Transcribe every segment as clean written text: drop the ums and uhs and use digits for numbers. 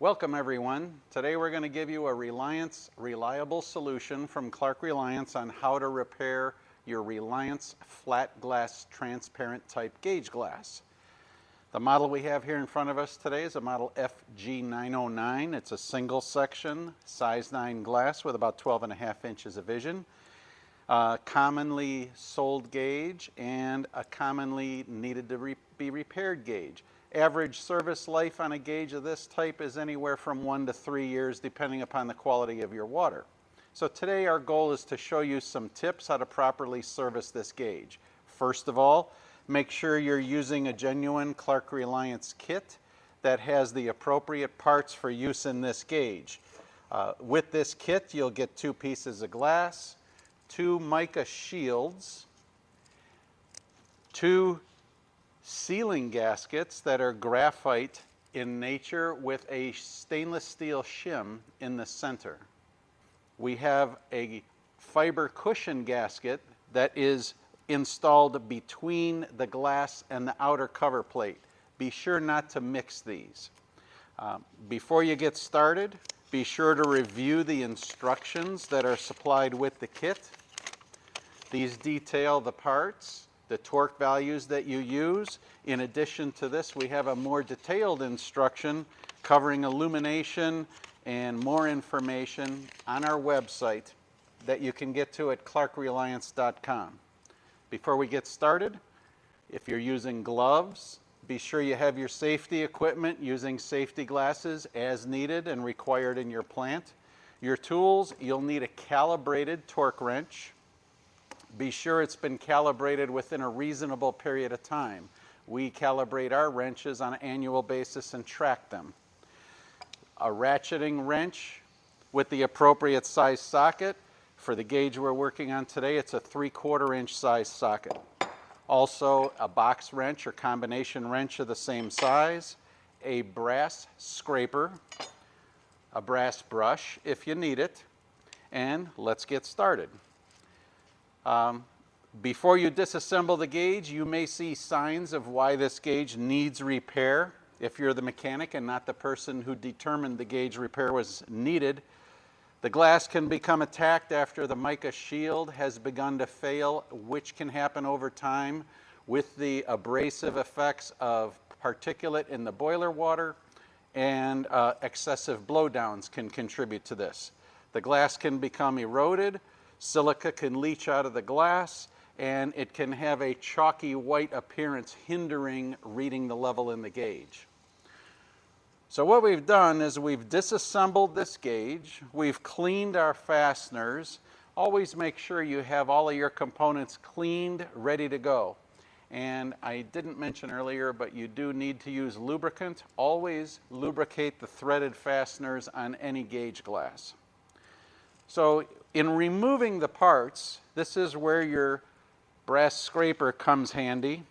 Welcome everyone. Today we're going to give you a Reliance reliable solution from Clark Reliance on how to repair your Reliance flat glass transparent type gauge glass. The model we have here in front of us today is a model FG909. It's a single section size 9 glass with about 12.5 inches of vision. Commonly sold gauge and a commonly needed to be repaired gauge. Average service life on a gauge of this type is anywhere from 1 to 3 years depending upon the quality of your water. So today our goal is to show you some tips how to properly service this gauge. First of all, make sure you're using a genuine Clark Reliance kit that has the appropriate parts for use in this gauge. With this kit you'll get 2 pieces of glass, 2 mica shields, 2 sealing gaskets that are graphite in nature with a stainless steel shim in the center. We have a fiber cushion gasket that is installed between the glass and the outer cover plate. Be sure not to mix these. Before you get started, be sure to review the instructions that are supplied with the kit. These detail the parts, the torque values that you use. In addition to this, we have a more detailed instruction covering illumination and more information on our website that you can get to at clarkreliance.com. Before we get started, if you're using gloves, be sure you have your safety equipment using safety glasses as needed and required in your plant. Your tools, you'll need a calibrated torque wrench. Be sure it's been calibrated within a reasonable period of time. We calibrate our wrenches on an annual basis and track them. A ratcheting wrench with the appropriate size socket. For the gauge we're working on today, it's a 3/4 inch size socket. Also a box wrench or combination wrench of the same size, a brass scraper, a brass brush if you need it, and let's get started. Before you disassemble the gauge, you may see signs of why this gauge needs repair. If you're the mechanic and not the person who determined the gauge repair was needed, the glass can become attacked after the mica shield has begun to fail, which can happen over time with the abrasive effects of particulate in the boiler water, and excessive blowdowns can contribute to this. The glass can become eroded, silica can leach out of the glass, and it can have a chalky white appearance hindering reading the level in the gauge. So what we've done is we've disassembled this gauge, we've cleaned our fasteners. Always make sure you have all of your components cleaned, ready to go. And I didn't mention earlier, but you do need to use lubricant. Always lubricate the threaded fasteners on any gauge glass. So in removing the parts, this is where your brass scraper comes handy.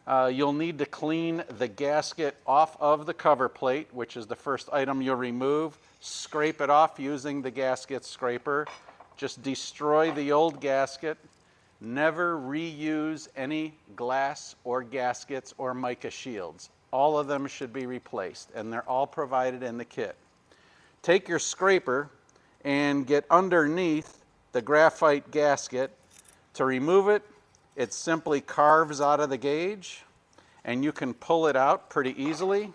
You'll need to clean the gasket off of the cover plate, which is the first item you'll remove. Scrape it off using the gasket scraper. Just destroy the old gasket. Never reuse any glass or gaskets or mica shields. All of them should be replaced, and they're all provided in the kit. Take your scraper and get underneath the graphite gasket. To remove it, it simply carves out of the gauge and you can pull it out pretty easily.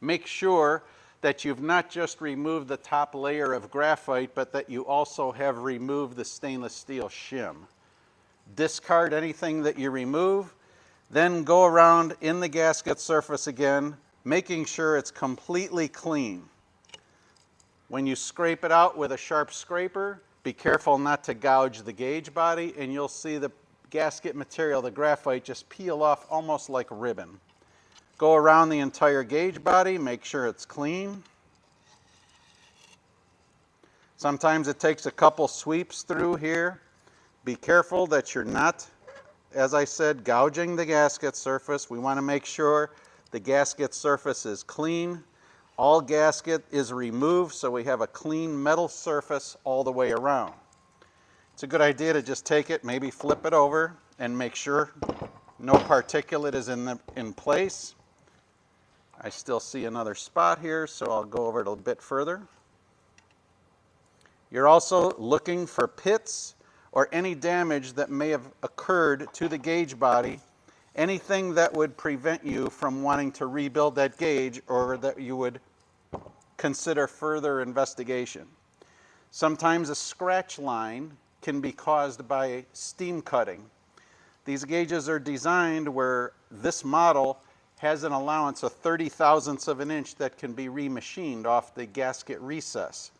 Make sure that you've not just removed the top layer of graphite, but that you also have removed the stainless steel shim. Discard anything that you remove, then go around in the gasket surface again, making sure it's completely clean. When you scrape it out with a sharp scraper, be careful not to gouge the gauge body, and you'll see the gasket material, the graphite, just peel off almost like ribbon. Go around the entire gauge body, make sure it's clean. Sometimes it takes a couple sweeps through here. Be careful that you're not, as I said, gouging the gasket surface. We want to make sure the gasket surface is clean. All gasket is removed, so we have a clean metal surface all the way around. It's a good idea to just take it, maybe flip it over, and make sure no particulate is in place. I still see another spot here, so I'll go over it a bit further. You're also looking for pits or any damage that may have occurred to the gauge body, anything that would prevent you from wanting to rebuild that gauge or that you would consider further investigation. Sometimes a scratch line can be caused by steam cutting. These gauges are designed where this model has an allowance of 30 thousandths of an inch that can be remachined off the gasket recess.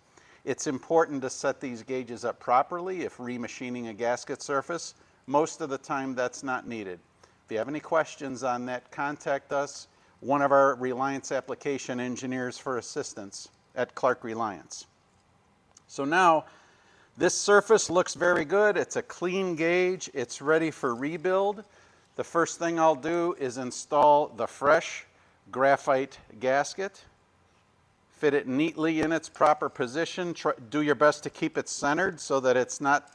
It's important to set these gauges up properly if remachining a gasket surface. Most of the time that's not needed. If you have any questions on that, contact us, one of our Reliance application engineers for assistance at Clark Reliance. So now this surface looks very good. It's a clean gauge. It's ready for rebuild. The first thing I'll do is install the fresh graphite gasket. Fit it neatly in its proper position. Do your best to keep it centered so that it's not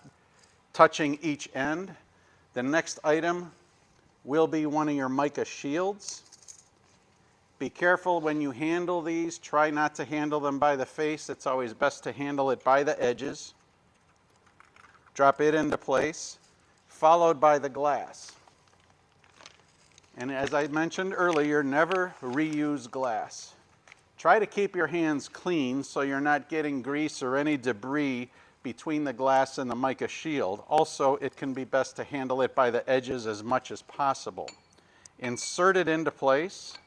touching each end. The next item will be one of your mica shields. Be careful when you handle these. Try not to handle them by the face. It's always best to handle it by the edges. Drop it into place, followed by the glass. And as I mentioned earlier, never reuse glass. Try to keep your hands clean so you're not getting grease or any debris between the glass and the mica shield. Also, it can be best to handle it by the edges as much as possible. Insert it into place,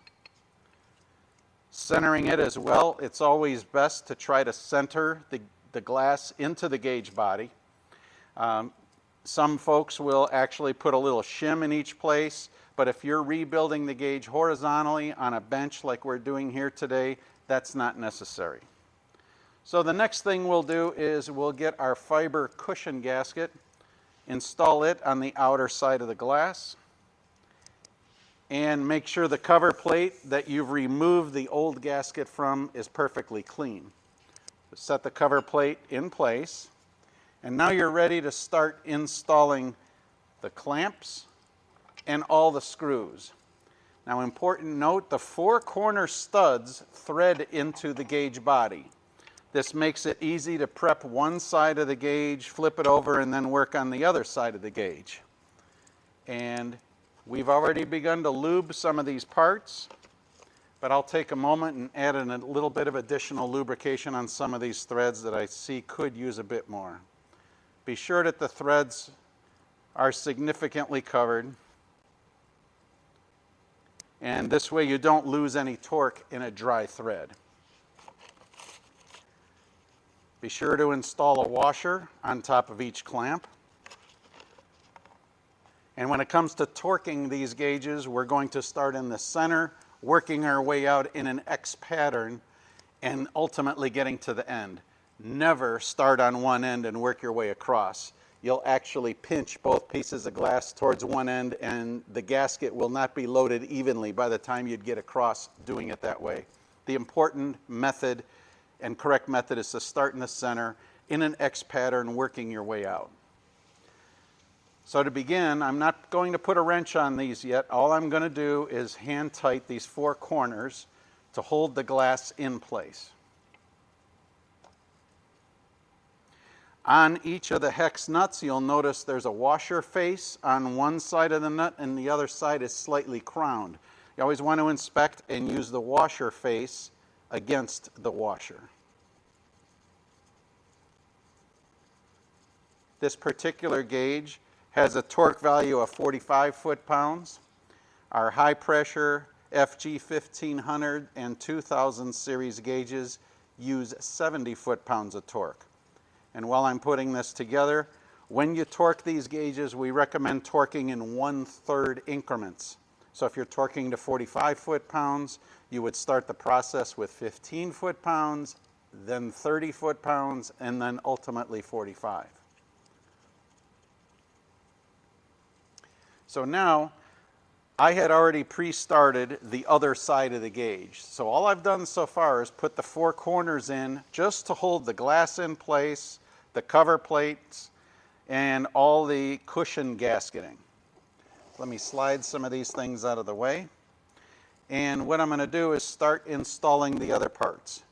centering it as well. It's always best to try to center the glass into the gauge body. Some folks will actually put a little shim in each place, but if you're rebuilding the gauge horizontally on a bench like we're doing here today, that's not necessary. So the next thing we'll do is we'll get our fiber cushion gasket, install it on the outer side of the glass, and make sure the cover plate that you've removed the old gasket from is perfectly clean. Set the cover plate in place, and now you're ready to start installing the clamps and all the screws. Now, important note, the 4 corner studs thread into the gauge body. This makes it easy to prep one side of the gauge, flip it over, and then work on the other side of the gauge. And we've already begun to lube some of these parts, but I'll take a moment and add in a little bit of additional lubrication on some of these threads that I see could use a bit more. Be sure that the threads are significantly covered, and this way you don't lose any torque in a dry thread. Be sure to install a washer on top of each clamp. And when it comes to torquing these gauges, we're going to start in the center, working our way out in an X pattern, and ultimately getting to the end. Never start on one end and work your way across. You'll actually pinch both pieces of glass towards one end, and the gasket will not be loaded evenly by the time you'd get across doing it that way. The important method and correct method is to start in the center in an X pattern, working your way out. So to begin, I'm not going to put a wrench on these yet. All I'm going to do is hand tight these 4 corners to hold the glass in place. On each of the hex nuts, you'll notice there's a washer face on one side of the nut and the other side is slightly crowned. You always want to inspect and use the washer face against the washer. This particular gauge has a torque value of 45 foot-pounds. Our high pressure FG 1500 and 2000 series gauges use 70 foot-pounds of torque. And while I'm putting this together, when you torque these gauges, we recommend torquing in 1/3 increments. So if you're torquing to 45 foot-pounds, you would start the process with 15 foot-pounds, then 30 foot-pounds, and then ultimately 45. So now, I had already pre-started the other side of the gauge. So all I've done so far is put the 4 corners in just to hold the glass in place, the cover plates, and all the cushion gasketing. Let me slide some of these things out of the way. And what I'm going to do is start installing the other parts.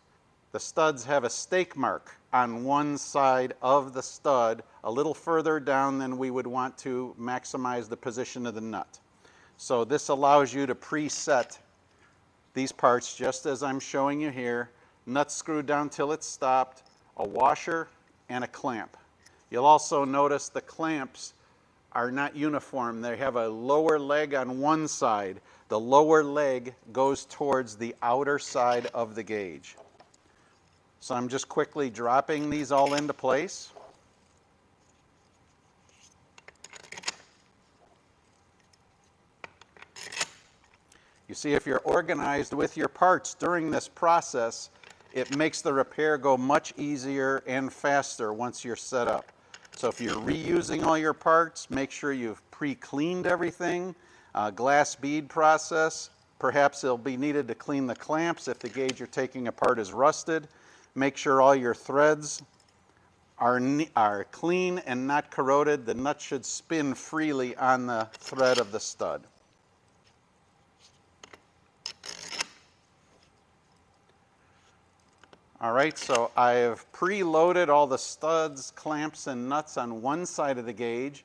The studs have a stake mark on one side of the stud, a little further down than we would want to maximize the position of the nut. So this allows you to preset these parts just as I'm showing you here. Nut screwed down till it's stopped, a washer, and a clamp. You'll also notice the clamps are not uniform. They have a lower leg on one side. The lower leg goes towards the outer side of the gauge. So I'm just quickly dropping these all into place. You see, if you're organized with your parts during this process, it makes the repair go much easier and faster once you're set up. So if you're reusing all your parts, make sure you've pre-cleaned everything. Glass bead process, perhaps it'll be needed to clean the clamps if the gauge you're taking apart is rusted. Make sure all your threads are clean and not corroded. The nut should spin freely on the thread of the stud. All right, so I have preloaded all the studs, clamps, and nuts on one side of the gauge.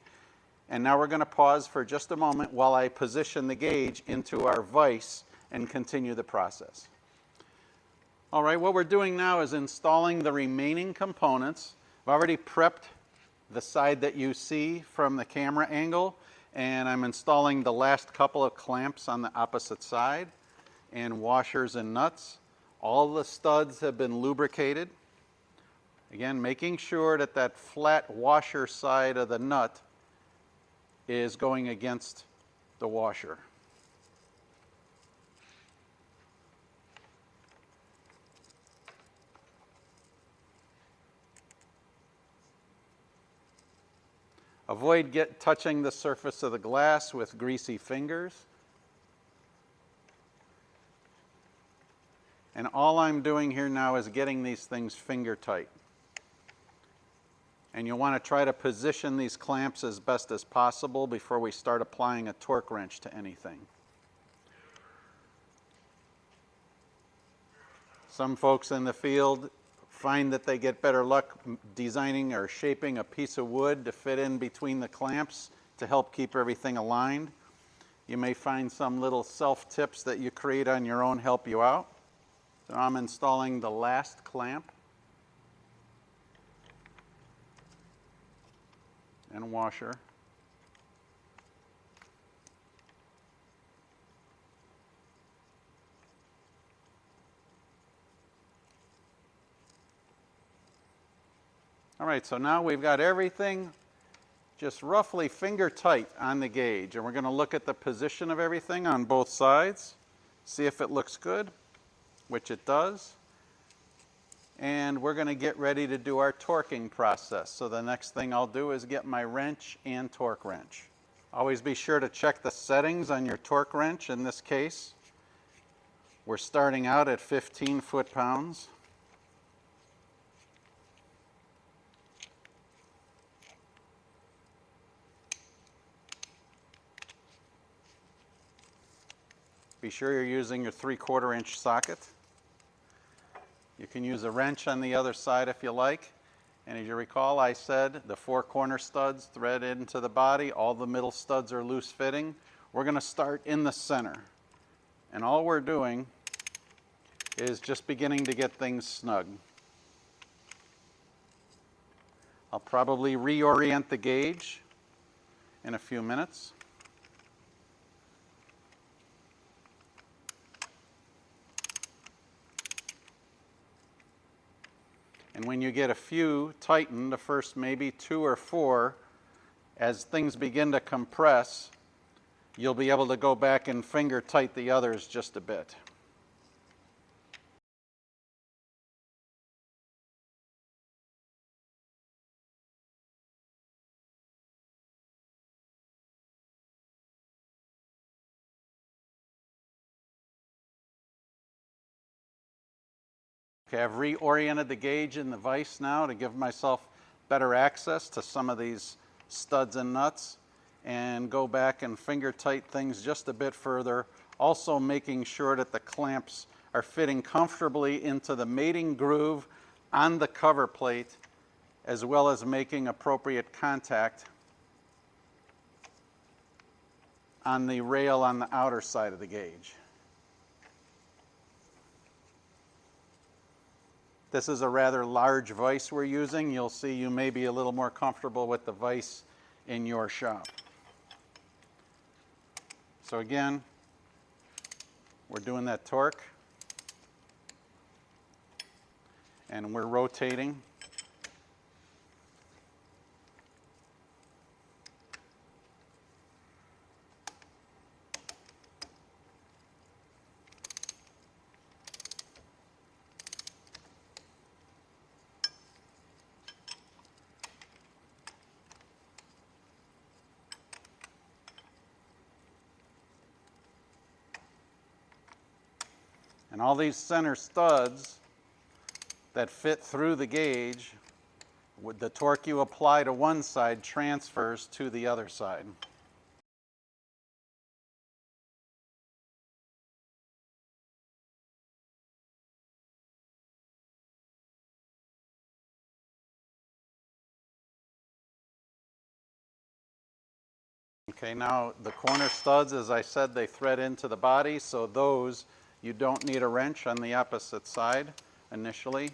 And now we're going to pause for just a moment while I position the gauge into our vise and continue the process. All right, what we're doing now is installing the remaining components. I've already prepped the side that you see from the camera angle, and I'm installing the last couple of clamps on the opposite side and washers and nuts. All the studs have been lubricated. Again, making sure that that flat washer side of the nut is going against the washer. Avoid touching the surface of the glass with greasy fingers. And all I'm doing here now is getting these things finger tight. And you'll want to try to position these clamps as best as possible before we start applying a torque wrench to anything. Some folks in the field find that they get better luck designing or shaping a piece of wood to fit in between the clamps to help keep everything aligned. You may find some little self-tips that you create on your own help you out. So I'm installing the last clamp and washer. All right, so now we've got everything just roughly finger tight on the gauge, and we're going to look at the position of everything on both sides, see if it looks good, which it does. And we're going to get ready to do our torquing process. So the next thing I'll do is get my wrench and torque wrench. Always be sure to check the settings on your torque wrench. In this case, we're starting out at 15 foot-pounds. Be sure you're using your 3/4 inch socket. You can use a wrench on the other side if you like. And as you recall, I said the 4 corner studs thread into the body. All the middle studs are loose fitting. We're going to start in the center. And all we're doing is just beginning to get things snug. I'll probably reorient the gauge in a few minutes. And when you get a few tightened, the first maybe 2 or 4, as things begin to compress, you'll be able to go back and finger tight the others just a bit. Okay, I've reoriented the gauge in the vise now to give myself better access to some of these studs and nuts, and go back and finger tight things just a bit further Also making sure that the clamps are fitting comfortably into the mating groove on the cover plate, as well as making appropriate contact on the rail on the outer side of the gauge. This is a rather large vise we're using. You'll see you may be a little more comfortable with the vise in your shop. So again, we're doing that torque and we're rotating. And all these center studs that fit through the gauge, with the torque you apply to one side transfers to the other side. Okay, now the corner studs, as I said, they thread into the body, so those you don't need a wrench on the opposite side initially.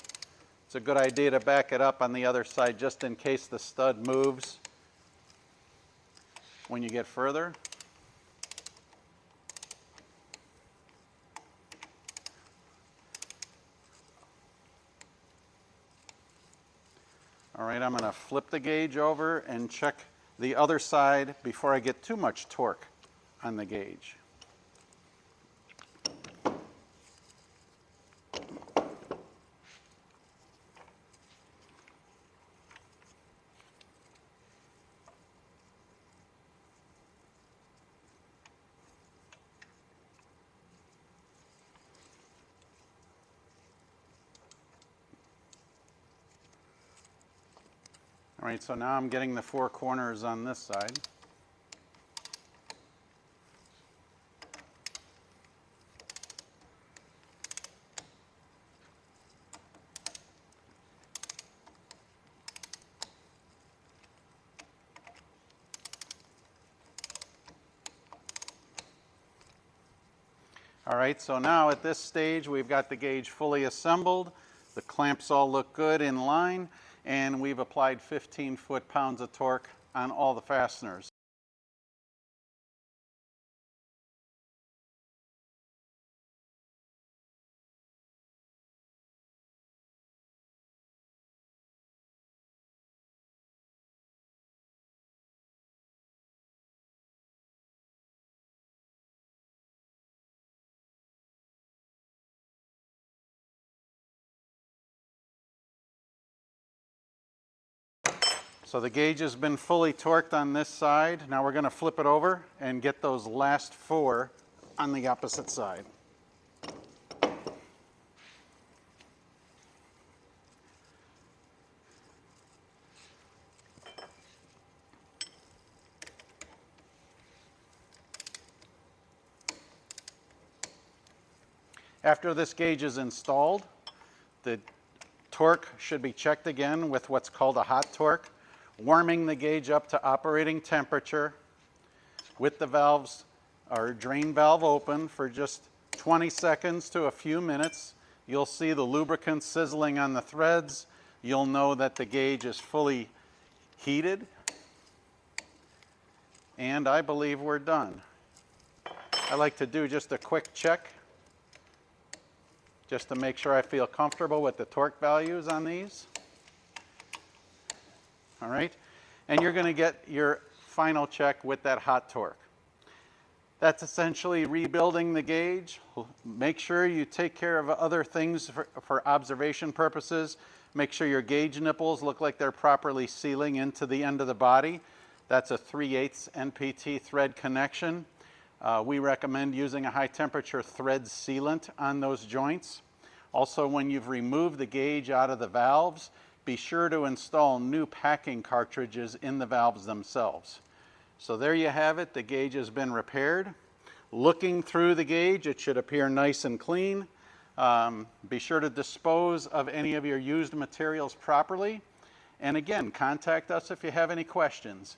It's a good idea to back it up on the other side just in case the stud moves when you get further. All right, I'm going to flip the gauge over and check the other side before I get too much torque on the gauge. All right, so now I'm getting the four corners on this side. All right, so now at this stage we've got the gauge fully assembled. The clamps all look good in line, and we've applied 15 foot-pounds of torque on all the fasteners. So the gauge has been fully torqued on this side. Now we're going to flip it over and get those last four on the opposite side. After this gauge is installed, the torque should be checked again with what's called a hot torque, warming the gauge up to operating temperature with the valves or drain valve open for just 20 seconds to a few minutes. You'll see the lubricant sizzling on the threads. You'll know that the gauge is fully heated. And I believe we're done. I like to do just a quick check just to make sure I feel comfortable with the torque values on these. All right, and you're going to get your final check with that hot torque. That's essentially rebuilding the gauge. Make sure you take care of other things for observation purposes. Make sure your gauge nipples look like they're properly sealing into the end of the body. That's a 3/8 NPT thread connection. We recommend using a high temperature thread sealant on those joints. Also, when you've removed the gauge out of the valves, be sure to install new packing cartridges in the valves themselves. So there you have it. The gauge has been repaired. Looking through the gauge, it should appear nice and clean. Be sure to dispose of any of your used materials properly. And again, contact us if you have any questions.